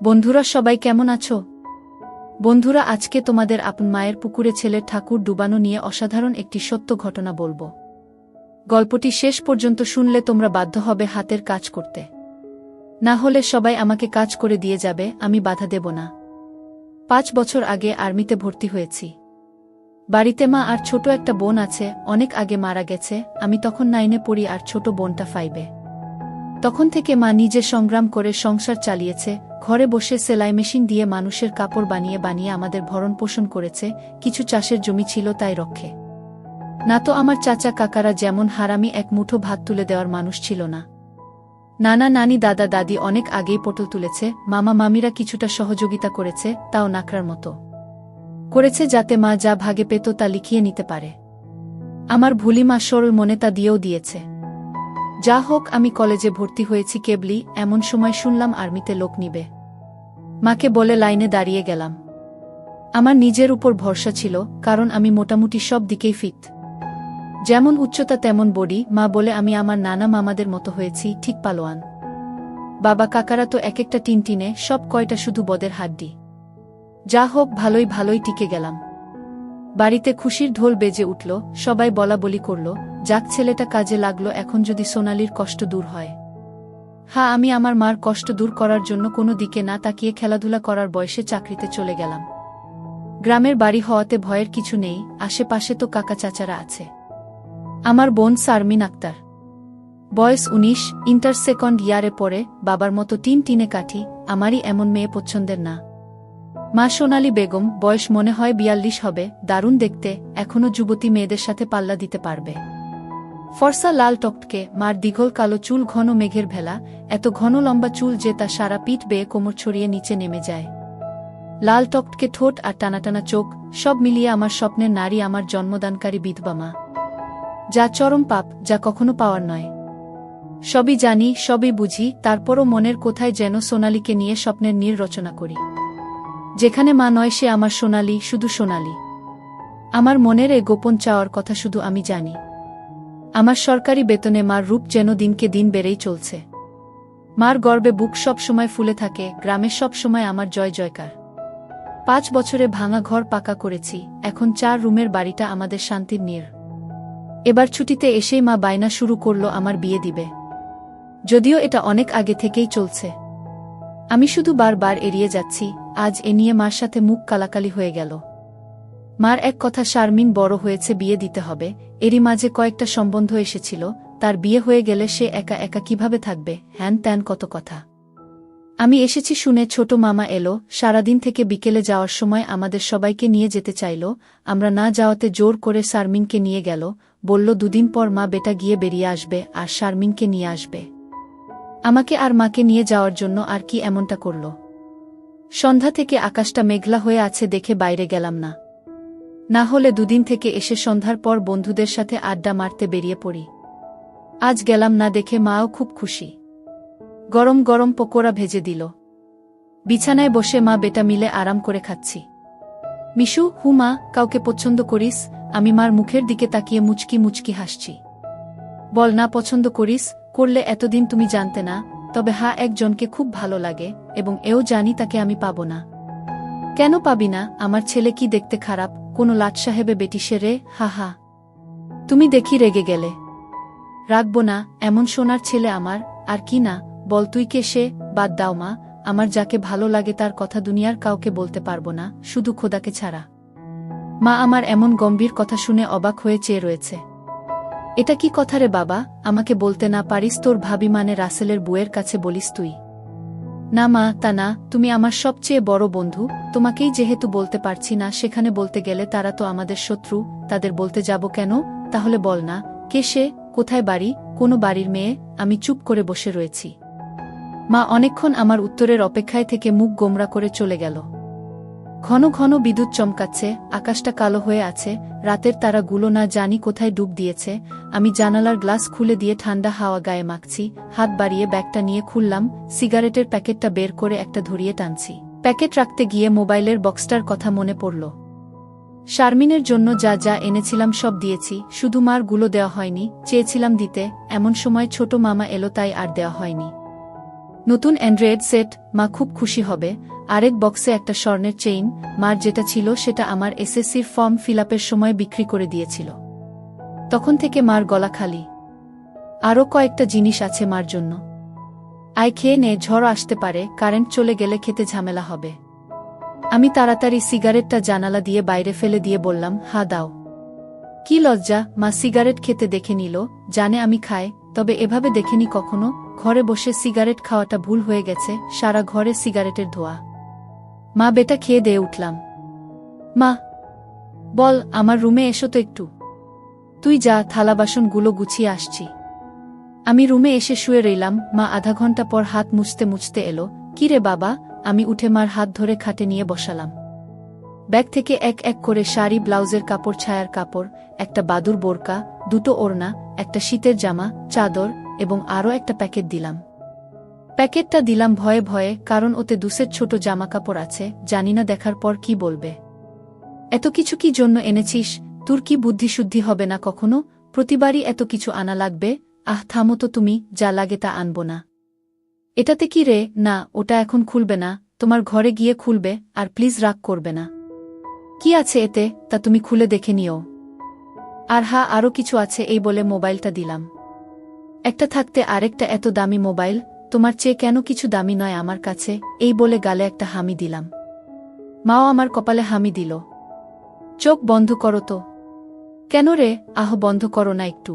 বন্ধুরা সবাই কেমন আছো? বন্ধুরা আজকে তোমাদের আপন মায়ের পুকুরে ছেলের ঠাকুর ডুবানো নিয়ে অসাধারণ একটি সত্য ঘটনা বলবো। গল্পটি শেষ পর্যন্ত শুনলে তোমরা বাধ্য হবে হাতের কাজ করতে। না হলে সবাই আমাকে কাজ করে দিয়ে যাবে, আমি বাধা দেব না। 5 বছর আগে আর্মিতে ভর্তি হয়েছি। বাড়িতে মা আর ছোট একটা বোন আছে, অনেক আগে মারা গেছে। আমি তখন 9-এ পড়ি আর ছোট বোনটা 5-এ। তখন থেকে মা নিজে সংগ্রাম করে সংসার চালিয়েছে, ঘরে বসে সেলাই মেশিন দিয়ে মানুষের কাপড় বানিয়ে বানিয়ে আমাদের ভরণ পোষণ করেছে। কিছু চাষের জমি ছিল তাই রক্ষে। না তো আমার চাচা কাকারা যেমন হারামি এক মুঠো ভাত তুলে দেওয়ার মানুষ ছিল না। নানা নানি দাদা দাদি অনেক আগেই পটল তুলেছে, মামা মামিরা কিছুটা সহযোগিতা করেছে, তাও নাকড়ার মতো করেছে যাতে মা যা ভাগে পেত তা লিখিয়ে নিতে পারে। আমার ভুলি মা সরল মনে তা দিয়েও দিয়েছে। যা হোক, আমি কলেজে ভর্তি হয়েছি কেবলই, এমন সময় শুনলাম আর্মিতে লোক নিবে। মাকে বলে লাইনে দাঁড়িয়ে গেলাম। আমার নিজের উপর ভরসা ছিল, কারণ আমি মোটামুটি সব দিকেই ফিট। যেমন উচ্চতা তেমন বডি। মা বলে আমি আমার নানা মামাদের মতো হয়েছি, ঠিক পালোয়ান। বাবা কাকারা তো এক একটা টিনটিনে, সব কয়টা শুধু বদের হাড্ডি। যা হোক, ভালোই ভালোই টিকে গেলাম। বাড়িতে খুশির ঢোল বেজে উঠল, সবাই বলা বলি করল, যাক ছেলেটা কাজে লাগলো, এখন যদি সোনালির কষ্ট দূর হয়। হ্যাঁ, আমি আমার মার কষ্ট দূর করার জন্য কোনো দিকে না তাকিয়ে খেলাধুলা করার বয়সে চাকরিতে চলে গেলাম। গ্রামের বাড়ি হওয়াতে ভয়ের কিছু নেই, আশেপাশে তো কাকা চাচারা আছে। আমার বোন শারমিন আক্তার, বয়স 19, ইন্টার সেকেন্ড ইয়ারে পড়ে। বাবার মতো টিনে কাঠি, আমারই এমন মেয়ে পছন্দের না। মা সোনালী বেগম, বয়স মনে হয় 42 হবে, দারুণ দেখতে, এখনো যুবতী মেয়েদের সাথে পাল্লা দিতে পারবে। ফর্সা লাল টকটকে, মার দীঘল কালো চুল ঘন মেঘের ভেলা, এত ঘন লম্বা চুল যে তা সারা পিঠ বেয়ে কোমর ছড়িয়ে নিচে নেমে যায়। লাল টকটকে ঠোঁট আর টানাটানা চোখ, সব মিলিয়ে আমার স্বপ্নের নারী, আমার জন্মদানকারী বিধবা মা। যা চরম পাপ, যা কখনো পাওয়ার নয়। সবই জানি, সবই বুঝি, তারপরও মনের কোথায় যেন সোনালীকে নিয়ে স্বপ্নের নীড় রচনা করি। যেখানে মা নয় সে আমার সোনালী, শুধু সোনালী। আমার মনের এ গোপন চাওয়ার কথা শুধু আমি জানি। আমার সরকারি বেতনে মার রূপ যেন দিনকে দিন বেড়েই চলছে। মার গর্বে বুক সব সময় ফুলে থাকে, গ্রামে সব সময় আমার জয় জয়কার। 5 বছরে ভাঙা ঘর পাকা করেছি, এখন 4 রুমের বাড়িটা আমাদের শান্তির নীড়। এবার ছুটিতে এসেই মা বায়না শুরু করল আমার বিয়ে দিবে। যদিও এটা অনেক আগে থেকেই চলছে, আমি শুধু বারবার এড়িয়ে যাচ্ছি। আজ এ নিয়ে মার সাথে মুখ কালাকালি হয়ে গেল। মার এক কথা, শারমিন বড় হয়েছে, বিয়ে দিতে হবে। এরই মাঝে কয়েকটা সম্বন্ধ এসেছিল, তার বিয়ে হয়ে গেলে সে একা একা কিভাবে থাকবে, হ্যান ত্যান কত কথা। আমি এসেছি শুনে ছোট মামা এলো, সারাদিন থেকে বিকেলে যাওয়ার সময় আমাদের সবাইকে নিয়ে যেতে চাইল। আমরা না যাওয়াতে জোর করে শারমিনকে নিয়ে গেল, বলল 2 দিন পর মা বেটা গিয়ে বেরিয়ে আসবে আর শারমিনকে নিয়ে আসবে। আমাকে আর মাকে নিয়ে যাওয়ার জন্য আর কি এমনটা করল? সন্ধ্যা থেকে আকাশটা মেঘলা হয়ে আছে দেখে বাইরে গেলাম না। না হলে 2 দিন থেকে এসে সন্ধ্যার পর বন্ধুদের সাথে আড্ডা মারতে বেরিয়ে পড়ি। আজ গেলাম না দেখে মাও খুব খুশি। গরম গরম পকোড়া ভেজে দিল। বিছানায় বসে মা বেটা মিলে আরাম করে খাচ্ছি। মিশু, মা, কাউকে পছন্দ করিস? আমি মার মুখের দিকে তাকিয়ে মুচকি মুচকি হাসছি। বল না পছন্দ করিস, করলে এতদিন তুমি জানতে না। তবে হ্যাঁ, একজনকে খুব ভালো লাগে, এবং এও জানি তাকে আমি পাব না। কেন পাবি না? আমার ছেলে কি দেখতে খারাপ? কোনো লাট সাহেবে বেটি সে রে? হা হা। তুমি দেখি রেগে গেলে। রাখব না, এমন সোনার ছেলে আমার। আর কি না, বল তুই কে সে? বাদ দাও মা, আমার যাকে ভালো লাগে তার কথা দুনিয়ার কাউকে বলতে পারবো না, শুধু খোদাকে ছাড়া। মা আমার এমন গম্ভীর কথা শুনে অবাক হয়ে চেয়ে রয়েছে। এটা কি কথা রে বাবা? আমাকে বলতে না পারিস তোর ভাবি মানে রাসেলের বুয়ের কাছে বলিস তুই? না মা, তা না, তুমি আমার সবচেয়ে বড় বন্ধু, তোমাকেই যেহেতু বলতে পারছি না, সেখানে বলতে গেলে তারা তো আমাদের শত্রু, তাদের বলতে যাব কেন? তাহলে বল না, কে সে, কোথায় বাড়ি, কোনো বাড়ির মেয়ে? আমি চুপ করে বসে রয়েছি। মা অনেকক্ষণ আমার উত্তরের অপেক্ষায় থেকে মুখ গোমরা করে চলে গেল। ঘন ঘন বিদ্যুৎ চমকাচ্ছে, আকাশটা কালো হয়ে আছে, রাতের তারাগুলো না জানি কোথায় ডুব দিয়েছে। আমি জানালার গ্লাস খুলে দিয়ে ঠান্ডা হাওয়া গায়ে মাখছি, হাত বাড়িয়ে ব্যাগটা নিয়ে খুললাম, সিগারেটের প্যাকেটটা বের করে একটা ধরিয়ে টানছি। প্যাকেট রাখতে গিয়ে মোবাইলের বক্সটার কথা মনে পড়ল। শারমিনের জন্য যা যা এনেছিলাম সব দিয়েছি, শুধু মার গুলো দেওয়া হয়নি, চেয়েছিলাম দিতে, এমন সময় ছোট মামা এলো তাই আর দেওয়া হয়নি। নতুন অ্যান্ড্রয়েড সেট, মা খুব খুশি হবে। আরেক বক্সে একটা স্বর্ণের চেইন, মার যেটা ছিল সেটা আমার এসএসসির ফর্ম ফিলআপের সময় বিক্রি করে দিয়েছিল। তখন থেকে মার গলা খালি। আরও কয়েকটা জিনিস আছে মার জন্য। আয় খেয়ে নে, ঝড় আসতে পারে, কারেন্ট চলে গেলে খেতে ঝামেলা হবে। আমি তাড়াতাড়ি সিগারেটটা জানালা দিয়ে বাইরে ফেলে দিয়ে বললাম, হা দাও। কি লজ্জা! মা সিগারেট খেতে দেখে নিল, জানে আমি খাই, তবে এভাবে দেখেনি কখনো। ঘরে বসে সিগারেট খাওয়াটা ভুল হয়ে গেছে, সারা ঘরে সিগারেটের ধোঁয়া। মা বেটা খেয়ে দিয়ে উঠলাম। মা বল, আমার রুমে এসো তো একটু। তুই যা, থালা বাসনগুলো গুছিয়ে আসছি। আমি রুমে এসে শুয়ে রইলাম। মা আধা ঘন্টা পর হাত মুছতে মুছতে এলো। কি রে বাবা? আমি উঠে মার হাত ধরে খাটে নিয়ে বসালাম। ব্যাগ থেকে এক এক করে শাড়ি, ব্লাউজের কাপড়, ছায়ার কাপড়, একটা বাদুর বোরকা, দুটো ওড়না, একটা শীতের জামা, চাদর এবং আরও একটা প্যাকেট দিলাম। প্যাকেটটা দিলাম ভয়ে ভয়ে, কারণ ওতে দুসেট ছোট জামা কাপড় আছে, জানি না দেখার পর কি বলবে। এত কিছু কি জন্য এনেছিস? তোর কি বুদ্ধিশুদ্ধি হবে না কখনো? প্রতিবারই এত কিছু আনা লাগবে? আহ থামো তো তুমি, যা লাগে তা আনব না। এটাতে কি রে? না, ওটা এখন খুলবে না, তোমার ঘরে গিয়ে খুলবে, আর প্লিজ রাগ করবে না। কি আছে এতে, তা তুমি খুলে দেখে নিও। আর হ্যাঁ, আরও কিছু আছে, এই বলে মোবাইলটা দিলাম। একটা থাকতে আরেকটা এত দামি মোবাইল, তোমার চেয়ে কেন কিছু দামি নয় আমার কাছে, এই বলে গালে একটা হামি দিলাম। মাও আমার কপালে হামি দিল। চোখ বন্ধ করো তো। কেন রে? আহ বন্ধ করো না একটু।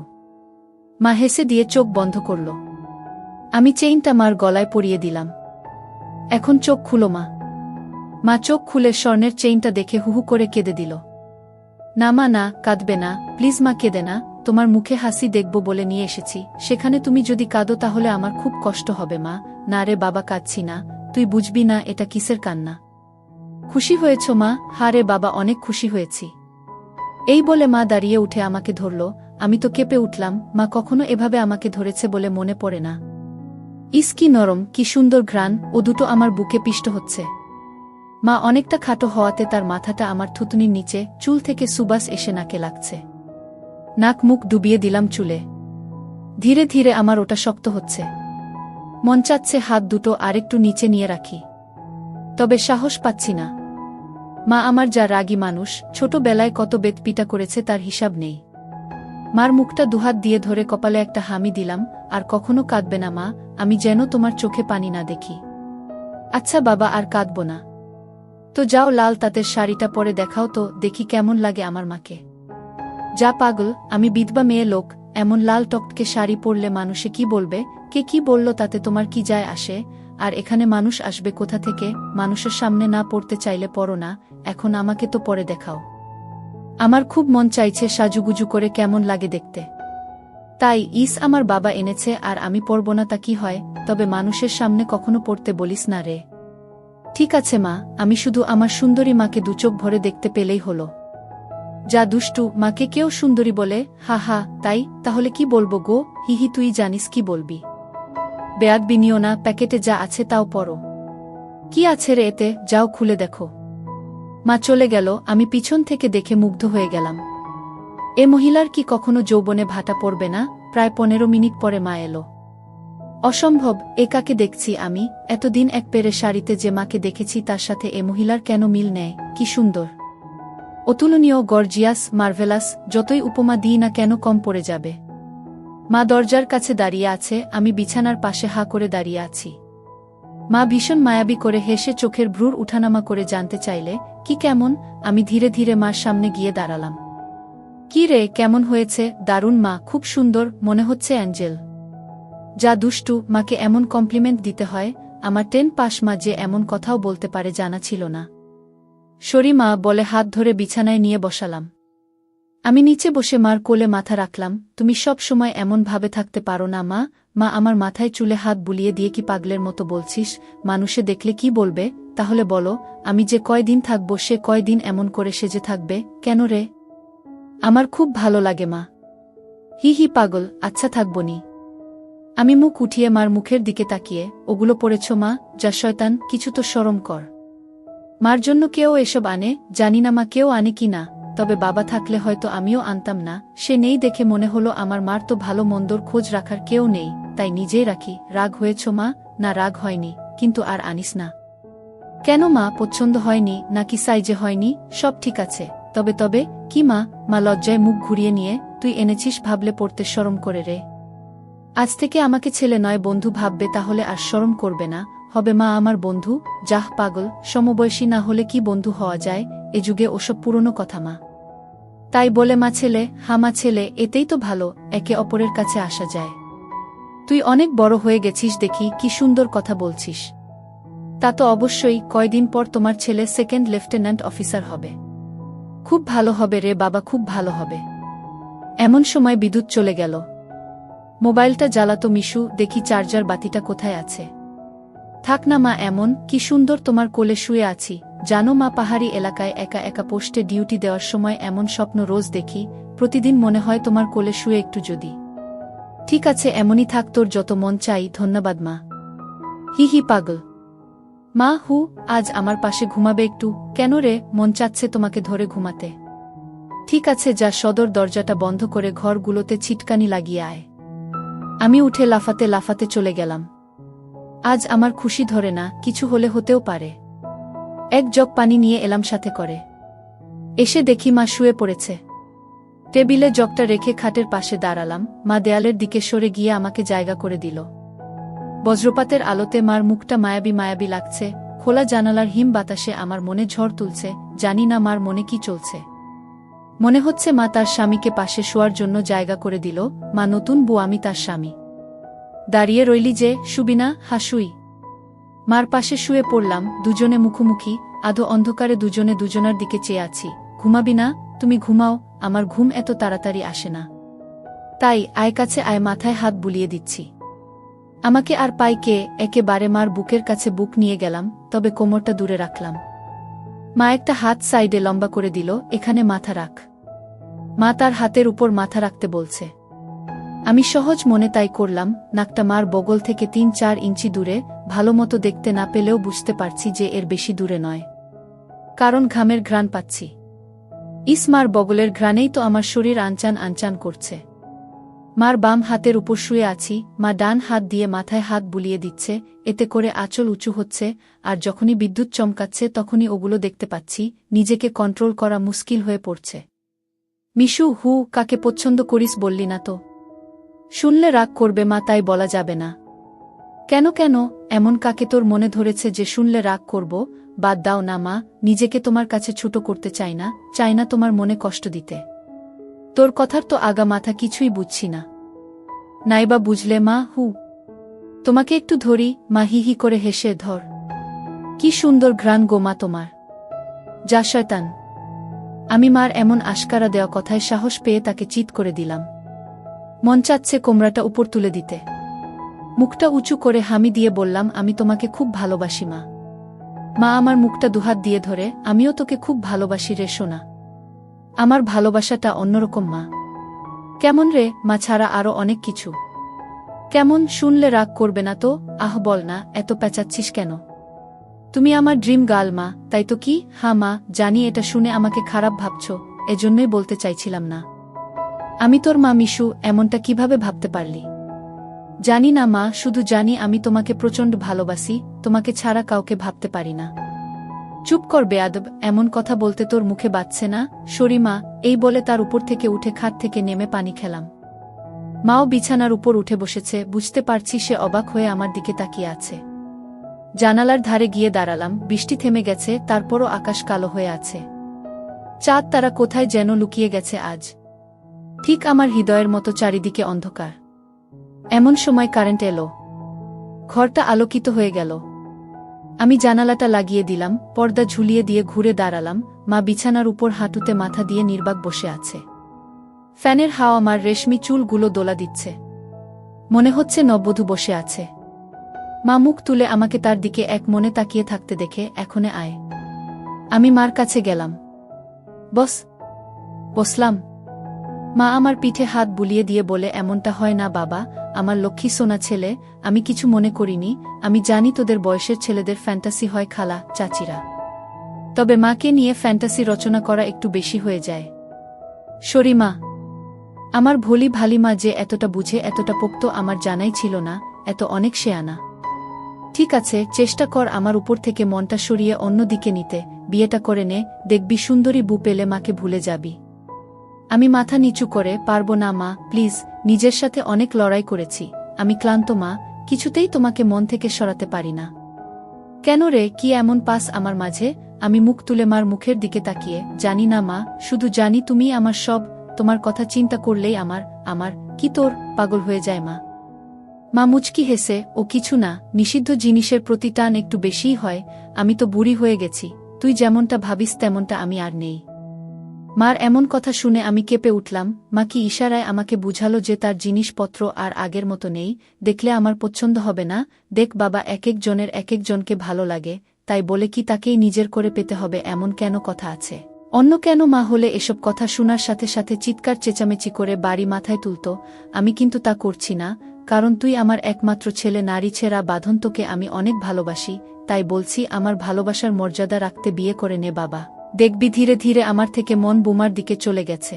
মা হেসে দিয়ে চোখ বন্ধ করল। আমি চেইনটা মার গলায় পরিয়ে দিলাম। এখন চোখ খুলো মা। মা চোখ খুলে স্বর্ণের চেইনটা দেখে হুহু করে কেঁদে দিল। না মা, না, কাঁদবে না, প্লিজ মা, কেঁদে না, তোমার মুখে হাসি দেখব বলে নিয়ে এসেছি, সেখানে তুমি যদি কাঁদো তাহলে আমার খুব কষ্ট হবে মা। না রে বাবা, কাঁদছি না, তুই বুঝবি না এটা কিসের কান্না। খুশি হয়েছ মা? হা রে বাবা, অনেক খুশি হয়েছি। এই বলে মা দাঁড়িয়ে উঠে আমাকে ধরল। আমি তো কেঁপে উঠলাম। মা কখনো এভাবে আমাকে ধরেছে বলে মনে পড়ে না। ইস কি নরম, কি সুন্দর ঘ্রাণ, ও দুটো আমার বুকে পিষ্ট হচ্ছে। মা অনেকটা খাটো হওয়াতে তার মাথাটা আমার থুতনির নিচে, চুল থেকে সুবাস এসে নাকে লাগছে। নাক মুখ ডুবিয়ে দিলাম চুলে। ধীরে ধীরে আমার ওটা শক্ত হচ্ছে। মন চাচ্ছে হাত দুটো আরেকটু নিচে নিয়ে রাখি, তবে সাহস পাচ্ছি না। মা আমার যা রাগী মানুষ, ছোটবেলায় কত বেতপিটা করেছে তার হিসাব নেই। মার মুখটা দুহাত দিয়ে ধরে কপালে একটা হামি দিলাম। আর কখনো কাঁদবে না মা, আমি যেন তোমার চোখে পানি না দেখি। আচ্ছা বাবা, আর কাঁদব না। তো যাও, লাল তাঁতের শাড়িটা পরে দেখাও তো, দেখি কেমন লাগে আমার মাকে। যা পাগল, আমি বিধবা মেয়ে লোক, এমন লাল টকটকে শাড়ি পরলে মানুষে কি বলবে? কে কি বলল তাতে তোমার কি যায় আসে? আর এখানে মানুষ আসবে কোথা থেকে? মানুষের সামনে না পড়তে চাইলে পড়ো না, এখন আমাকে তো পরে দেখাও। আমার খুব মন চাইছে সাজুগুজু করে কেমন লাগে দেখতে। তাই আমার বাবা এনেছে, আর আমি পরব না তা কি হয়? তবে মানুষের সামনে কখনো পড়তে বলিস না রে। ঠিক আছে মা, আমি শুধু আমার সুন্দরী মাকে দুচোখ ভরে দেখতে পেলেই হলো। যা দুষ্টু, মাকে কেউ সুন্দরী বলে? হা হা, তাই? তাহলে কি বলবো গো? হিহি, তুই জানিস কি বলবি। বেয়াদবি নিও না, প্যাকেটে যা আছে তাও পড়ো। কি আছে রে এতে? যাও খুলে দেখো। মা চলে গেল। আমি পিছন থেকে দেখে মুগ্ধ হয়ে গেলাম। এ মহিলার কি কখনো যৌবনে ভাটা পড়বে না? প্রায় 15 মিনিট পরে মা এলো। অসম্ভব, এ কাকে দেখছি আমি? এতদিন এক পেরে শাড়িতে যে মাকে দেখেছি তার সাথে এ মহিলার কেন মিল নেয়? কি সুন্দর, অতুলনীয়, গর্জিয়াস, মার্ভেলাস, যতই উপমা দিই না কেন কম পড়ে যাবে। মা দরজার কাছে দাঁড়িয়ে আছে, আমি বিছানার পাশে হা করে দাঁড়িয়ে আছি। মা ভীষণ মায়াবী করে হেসে চোখের ভ্রুর উঠানামা করে জানতে চাইলে, কি কেমন? আমি ধীরে ধীরে মার সামনে গিয়ে দাঁড়ালাম। কি রে, কেমন হয়েছে? দারুণ মা, খুব সুন্দর, মনে হচ্ছে অ্যাঞ্জেল। যা দুষ্টু, মাকে এমন কমপ্লিমেন্ট দিতে হয়? আমার 10 পাস মা যে এমন কথাও বলতে পারে জানা ছিল না। সরি মা বলে হাত ধরে বিছানায় নিয়ে বসালাম। আমি নিচে বসে মার কোলে মাথা রাখলাম। তুমি সব সময় এমন ভাবে থাকতে পারো না মা? মা আমার মাথায় চুলে হাত বুলিয়ে দিয়ে, কি পাগলের মতো বলছিস? মানুষে দেখলে কি বলবে? তাহলে বলো, আমি যে কয়দিন থাকবো সে কয়দিন এমন করে সেজে থাকবে কেন রে? আমার খুব ভালো লাগে মা। হি হি পাগল, আচ্ছা থাকবনি। আমি মুখ উঠিয়ে মার মুখের দিকে তাকিয়ে, ওগুলো পড়েছ মা? যা শয়তান, কিছু তো শরম কর। মার জন্য কেউ এসব আনে? জানি না মা কেউ আনে কি না, তবে বাবা থাকলে হয়তো আমিও আনতাম না। সে নেই দেখে মনে হলো আমার মার তো ভালো মন্দর খোঁজ রাখার কেউ নেই, তাই নিজেই রাখি। রাগ হয়েছ মা? না রাগ হয়নি, কিন্তু আর আনিস না। কেন মা, পছন্দ হয়নি নাকি সাইজে হয়নি? সব ঠিক আছে। তবে তবে কি মা? মা লজ্জায় মুখ ঘুরিয়ে নিয়ে, তুই এনেছিস ভাবলে পড়তে শরম করে রে। আজ থেকে আমাকে ছেলে নয় বন্ধু ভাববে, তাহলে আর শরম করবে না। হবে মা আমার বন্ধু। যাহ পাগল, সমবয়সী না হলে কি বন্ধু হওয়া যায়? এ যুগে ওসব পুরনো কথা মা। তাই বলে মা ছেলে, হামা ছেলে, এতেই তো ভালো, একে অপরের কাছে আসা যায়। তুই অনেক বড় হয়ে গেছিস দেখি, কি সুন্দর কথা বলছিস। তা তো অবশ্যই, কয়দিন পর তোমার ছেলে সেকেন্ড লেফটেন্যান্ট অফিসার হবে। খুব ভালো হবে রে বাবা, খুব ভালো হবে। এমন সময় বিদ্যুৎ চলে গেল। মোবাইলটা জ্বালাতো মিশু, দেখি চার্জার বাতিটা কোথায় আছে। থাক না মা, এমন কি সুন্দর তোমার কোলে শুয়ে আছি। জানো মা, পাহাড়ি এলাকায় একা একা পোস্টে ডিউটি দেওয়ার সময় এমন স্বপ্ন রোজ দেখি। প্রতিদিন মনে হয় তোমার কোলে শুয়ে একটু যদি। ঠিক আছে, এমনই থাক, তোর যত মন চাই। ধন্যবাদ মা। হি হি পাগল। মা হু, আজ আমার পাশে ঘুমাবে একটু? কেন রে, মন চাচ্ছে তোমাকে ধরে ঘুমাতে। ঠিক আছে, যা সদর দরজাটা বন্ধ করে ঘরগুলোতে ছিটকানি লাগিয়ে আয়। আমি উঠে লাফাতে লাফাতে চলে গেলাম। আজ আমার খুশি ধরে না, কিছু হলে হতেও পারে। এক জগ পানি নিয়ে এলাম সাথে করে। এসে দেখি মা শুয়ে পড়েছে। টেবিলে জগটা রেখে খাটের পাশে দাঁড়ালাম। মা দেয়ালের দিকে সরে গিয়ে আমাকে জায়গা করে দিল। বজ্রপাতের আলোতে মার মুখটা মায়াবী মায়াবী লাগছে। খোলা জানালার হিম বাতাসে আমার মনে ঝড় তুলছে। জানি না মার মনে কি চলছে। মনে হচ্ছে মা তার স্বামীকে পাশে শোয়ার জন্য জায়গা করে দিল। মা নতুন বউ, আমি তার স্বামী। দাঁড়িয়ে রইলি যে, শুবি না? হাসুই। মার পাশে শুয়ে পড়লাম, দুজনে মুখোমুখি। আধো অন্ধকারে দুজনে দুজনার দিকে চেয়ে আছি। ঘুমাবি না? তুমি ঘুমাও, আমার ঘুম এত তাড়াতাড়ি আসে না। তাই আয় কাছে আয়, মাথায় হাত বুলিয়ে দিচ্ছি। আমাকে আর পাই কে? একেবারে মার বুকের কাছে বুক নিয়ে গেলাম, তবে কোমরটা দূরে রাখলাম। মা একটা হাত সাইডে লম্বা করে দিল, এখানে মাথা রাখ। মা তার হাতের উপর মাথা রাখতে বলছে। আমি সহজ মনে তাই করলাম। নাকটা মার বগল থেকে ৩-৪ ইঞ্চি দূরে। ভালোমতো দেখতে না পেলেও বুঝতে পারছি যে এর বেশি দূরে নয়, কারণ ঘামের ঘ্রাণ পাচ্ছি। মার বগলের ঘ্রাণেই তো আমার শরীর আনচান আনচান করছে। মার বাম হাতের উপর শুয়ে আছি। মা ডান হাত দিয়ে মাথায় হাত বুলিয়ে দিচ্ছে, এতে করে আঁচল উঁচু হচ্ছে। আর যখনই বিদ্যুৎ চমকাচ্ছে তখনই ওগুলো দেখতে পাচ্ছি। নিজেকে কন্ট্রোল করা মুশকিল হয়ে পড়ছে। মিশু, হু, কাকে পছন্দ করিস বললি না তো? শুনলে রাগ করবে মা, তাই বলা যাবে না। কেন কেন, এমন কাকে তোর মনে ধরেছে যে শুনলে রাগ করব? বাদ দাও না মা, নিজেকে তোমার কাছে ছোট করতে চাই না তোমার মনে কষ্ট দিতে। তোর কথার তো আগা মাথা কিছুই বুঝছি না। নাইবা বুঝলে মা, হু। তোমাকে একটু ধরি। মা হি হি করে হেসে, ধর। কি সুন্দর ঘ্রাণ গো মা তোমার। যা শয়তান। আমি মার এমন আশকারা দেওয়া কথায় সাহস পেয়ে তাকে চিৎ করে দিলাম। মন চাচ্ছে কোমরাটা উপর তুলে দিতে। মুখটা উঁচু করে হামি দিয়ে বললাম, আমি তোমাকে খুব ভালোবাসি মা। মা আমার মুখটা দুহাত দিয়ে ধরে, আমিও তোকে খুব ভালোবাসি রে সোনা। আমার ভালোবাসাটা অন্যরকম মা। কেমন রে? মা ছাড়া আরো অনেক কিছু। কেমন? শুনলে রাগ করবে না তো? আহ বল না, এত পেঁচাচ্ছিস কেন? তুমি আমার ড্রিম গার্ল মা, তাই তো? কি? হ্যাঁ মা, জানি এটা শুনে আমাকে খারাপ ভাবছ, এজন্যই বলতে চাইছিলাম না। আমি তোর মা মিশু, এমনটা কিভাবে ভাবতে পারলি? জানি না মা, শুধু জানি আমি তোমাকে প্রচণ্ড ভালোবাসি। তোমাকে ছাড়া কাউকে ভাবতে পারি না। চুপ কর বেয়াদব, এমন কথা বলতে তোর মুখে বাজছে না? সরি মা। এই বলে তার উপর থেকে উঠে খাট থেকে নেমে পানি খেলাম। মাও বিছানার উপর উঠে বসেছে। বুঝতে পারছি সে অবাক হয়ে আমার দিকে তাকিয়ে আছে। জানালার ধারে গিয়ে দাঁড়ালাম। বৃষ্টি থেমে গেছে, তারপরও আকাশ কালো হয়ে আছে। চাঁদ তারা কোথায় যেন লুকিয়ে গেছে আজ। ঠিক আমার হৃদয়ের মতো চারিদিকে অন্ধকার। এমন সময় কারেন্ট এলো। ঘরটা আলোকিত হয়ে গেল। আমি জানালাটা লাগিয়ে দিলাম, পর্দা ঝুলিয়ে দিয়ে ঘুরে দাঁড়ালাম। মা বিছানার উপর হাঁটুতে মাথা দিয়ে নির্বাক বসে আছে। ফ্যানের হাওয়া আমার রেশমি চুলগুলো দোলা দিচ্ছে। মনে হচ্ছে নববধূ বসে আছে। মা মুখ তুলে আমাকে তার দিকে এক মনে তাকিয়ে থাকতে দেখে, এখনে আয়। আমি মার কাছে গেলাম। বস। বসলাম। মা আমার পিঠে হাত বুলিয়ে দিয়ে বলে, এমনটা হয় না বাবা, আমার লক্ষ্মী সোনা ছেলে। আমি কিছু মনে করিনি। আমি জানি তোদের বয়সের ছেলেদের ফ্যান্টাসি হয় খালা, চাচিরা। তবে মাকে নিয়ে ফ্যান্টাসি রচনা করা একটু বেশি হয়ে যায়। সরি মা। আমার ভোলি ভালি মা যে এতটা বুঝে, এতটা পোক্ত আমার জানাই ছিল না। এত অনেক শেয়ানা। ঠিক আছে, চেষ্টা কর আমার উপর থেকে মনটা সরিয়ে অন্য দিকে নিতে, বিয়েটা করে নে, দেখবি সুন্দরী বউ পেলে মাকে ভুলে যাবি। আমি মাথা নিচু করে, পারবো না মা, প্লিজ, নিজের সাথে অনেক লড়াই করেছি, আমি ক্লান্ত মা, কিছুতেই তোমাকে মন থেকে সরাতে পারি না। কেন রে, কি এমন পাস আমার মাঝে? আমি মুখ তুলে মার মুখের দিকে তাকিয়ে, জানি না মা, শুধু জানি তুমি আমার সব, তোমার কথা চিন্তা করলেই আমার কি তোর পাগল হয়ে যায় মা। মা মুচকি হেসে, ও কিছু না, নিষিদ্ধ জিনিসের প্রতি টান একটু বেশিই হয়, আমি তো বুড়ি হয়ে গেছি, তুই যেমনটা ভাবিস তেমনটা আমি আর নেই। মার এমন কথা শুনে আমি কেঁপে উঠলাম। মা কি ইশারায় আমাকে বুঝালো যে তার জিনিসপত্র আর আগের মতো নেই, দেখলে আমার পছন্দ হবে না? দেখ বাবা, এক একজনের এক একজনকে ভালো লাগে, তাই বলে কি তাকেই নিজের করে পেতে হবে এমন কেন কথা আছে? অন্য কেন মা হলে এসব কথা শোনার সাথে সাথে চিৎকার চেঁচামেচি করে বাড়ি মাথায় তুলত। আমি কিন্তু তা করছি না, কারণ তুই আমার একমাত্র ছেলে, নারী ছেঁড়া বাঁধন, তোকে আমি অনেক ভালোবাসি, তাই বলছি আমার ভালোবাসার মর্যাদা রাখতে বিয়ে করে নে বাবা। দেখবি ধীরে ধীরে আমার থেকে মন বোমার দিকে চলে গেছে।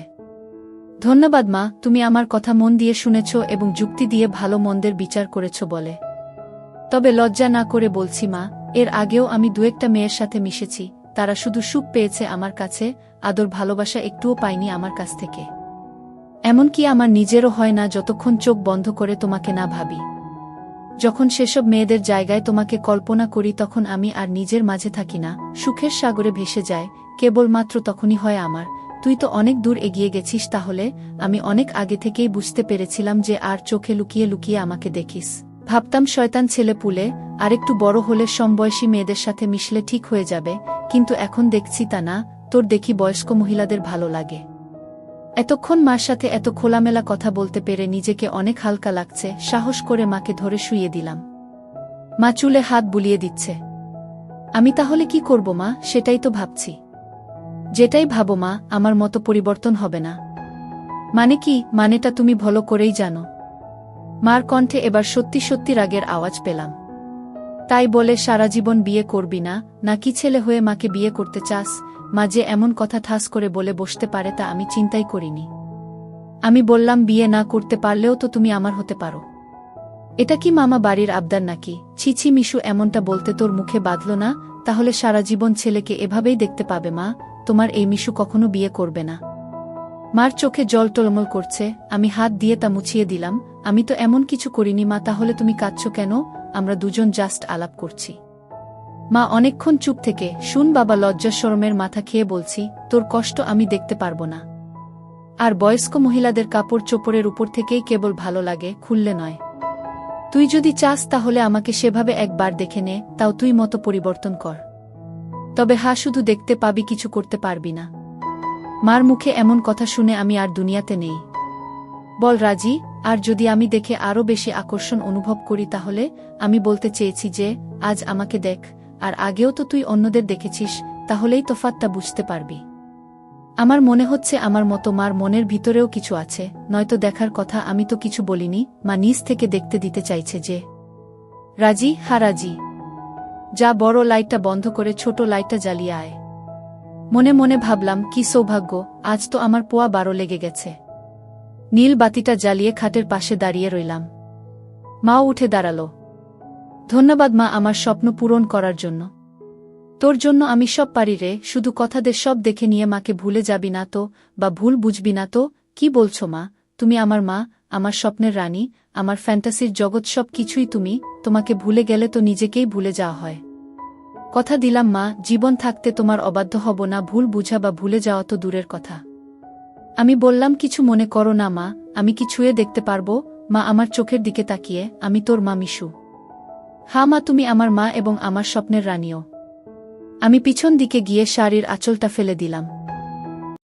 ধন্যবাদ মা, তুমি আমার কথা মন দিয়ে শুনেছ এবং যুক্তি দিয়ে ভালো মন্দের বিচার করেছ বলে। তবে লজ্জা না করে বলছি মা, এর আগেও আমি দু একটা মেয়ের সাথে মিশেছি, তারা শুধু সুখ পেয়েছে আমার কাছে, আদর ভালোবাসা একটুও পাইনি আমার কাছ থেকে। এমনকি আমার নিজেরও হয় না যতক্ষণ চোখ বন্ধ করে তোমাকে না ভাবি। যখন সেসব মেয়েদের জায়গায় তোমাকে কল্পনা করি তখন আমি আর নিজের মাঝে থাকি না, সুখের সাগরে ভেসে যায়, কেবলমাত্র তখনই হয় আমার। তুই তো অনেক দূর এগিয়ে গেছিস তাহলে, আমি অনেক আগে থেকেই বুঝতে পেরেছিলাম যে আর চোখে লুকিয়ে লুকিয়ে আমাকে দেখিস। ভাবতাম শয়তান ছেলে পুলে, আরেকটু বড় হলে সমবয়সী মেয়েদের সাথে মিশলে ঠিক হয়ে যাবে, কিন্তু এখন দেখছি তা না, তোর দেখি বয়স্ক মহিলাদের ভালো লাগে। এতক্ষণ মার সাথে এত খোলামেলা কথা বলতে পেরে নিজেকে অনেক হালকা লাগছে। সাহস করে মাকে ধরে শুইয়ে দিলাম। মা চুলে হাত বুলিয়ে দিচ্ছে। আমি তাহলে কি করব মা, সেটাই তো ভাবছি। যেটাই ভাবো মা, আমার মতো পরিবর্তন হবে না। মানে কি? মানেটা তুমি ভালো করেই জানো। মার কণ্ঠে এবার সত্যি সত্যি রাগের আওয়াজ পেলাম। তাই বলে সারা জীবন বিয়ে করবি না, নাকি ছেলে হয়ে মাকে বিয়ে করতে চাস? মা যে এমন কথা ঠাস করে বলে বসতে পারে তা আমি চিন্তাই করিনি। আমি বললাম, বিয়ে না করতে পারলেও তো তুমি আমার হতে পারো। এটা কি মামা বাড়ির আবদার নাকি? ছিছি মিশু, এমনটা বলতে তোর মুখে বাঁধল না? তাহলে সারা জীবন ছেলেকে এভাবেই দেখতে পাবে মা, তোমার এই মিশু কখনো বিয়ে করবে না। মার চোখে জল টলমল করছে, আমি হাত দিয়ে তা মুছিয়ে দিলাম। আমি তো এমন কিছু করিনি মা, তাহলে তুমি কাঁদছো কেন? আমরা দুজন জাস্ট আলাপ করছি। মা অনেকক্ষণ চুপ থেকে, শুন বাবা, লজ্জা শরমের মাথা খেয়ে বলছি, তোর কষ্ট আমি দেখতে পারবো না। আর বয়স্ক মহিলাদের কাপড় চোপড়ের উপর থেকেই কেবল ভালো লাগে, খুললে নয়। তুই যদি চাস তাহলে আমাকে সেভাবে একবার দেখে নে, তাও তুই মতো পরিবর্তন কর। তবে শুধু দেখতে পাবি, কিছু করতে পারবি না। মার মুখে এমন কথা শুনে আমি আর দুনিয়াতে নেই। বল রাজি? আর যদি আমি দেখে আরও বেশি আকর্ষণ অনুভব করি তাহলে? আমি বলতে চেয়েছি যে, আজ আমাকে দেখ, আর আগেও তো তুই অন্যদের দেখেছিস, তাহলেই তফাৎটা বুঝতে পারবি। আমার মনে হচ্ছে আমার মতো মার মনের ভিতরেও কিছু আছে, নয়তো দেখার কথা, আমি তো কিছু বলিনি। মা নিজ থেকে দেখতে দিতে চাইছে যে। রাজি? রাজি। যা, বড় লাইটটা বন্ধ করে ছোট লাইটটা জ্বালিয়ে আয়। মনে মনে ভাবলাম, কি সৌভাগ্য, আজ তো আমার পোয়া 12 লেগে গেছে। নীল বাতিটা জ্বালিয়ে খাটের পাশে দাঁড়িয়ে রইলাম। মাও উঠে দাঁড়ালো। ধন্যবাদ মা, আমার স্বপ্ন পূরণ করার জন্য। তোর জন্য আমি সব পারি রে, শুধু কথাদের সব দেখে নিয়ে মাকে ভুলে যাবি না তো, বা ভুল বুঝবি না তো? কি বলছো মা? তুমি আমার মা, আমার স্বপ্নের রানী, আমার ফ্যান্টাসির জগৎ, সব কিছুই তুমি। তোমাকে ভুলে গেলে তো নিজেকেই ভুলে যাওয়া হয়। কথা দিলাম মা, জীবন থাকতে তোমার অবাধ্য হব না। ভুল বুঝা বা ভুলে যাওয়া তো দূরের কথা। আমি বললাম, কিছু মনে করো না মা, আমি কি ছুঁয়ে দেখতে পারবো? মা আমার চোখের দিকে তাকিয়ে, আমি তোর মা মিশু। মা, তুমি আমার মা এবং আমার স্বপ্নের রানীও। আমি পিছন দিকে গিয়ে শাড়ির আঁচলটা ফেলে দিলাম।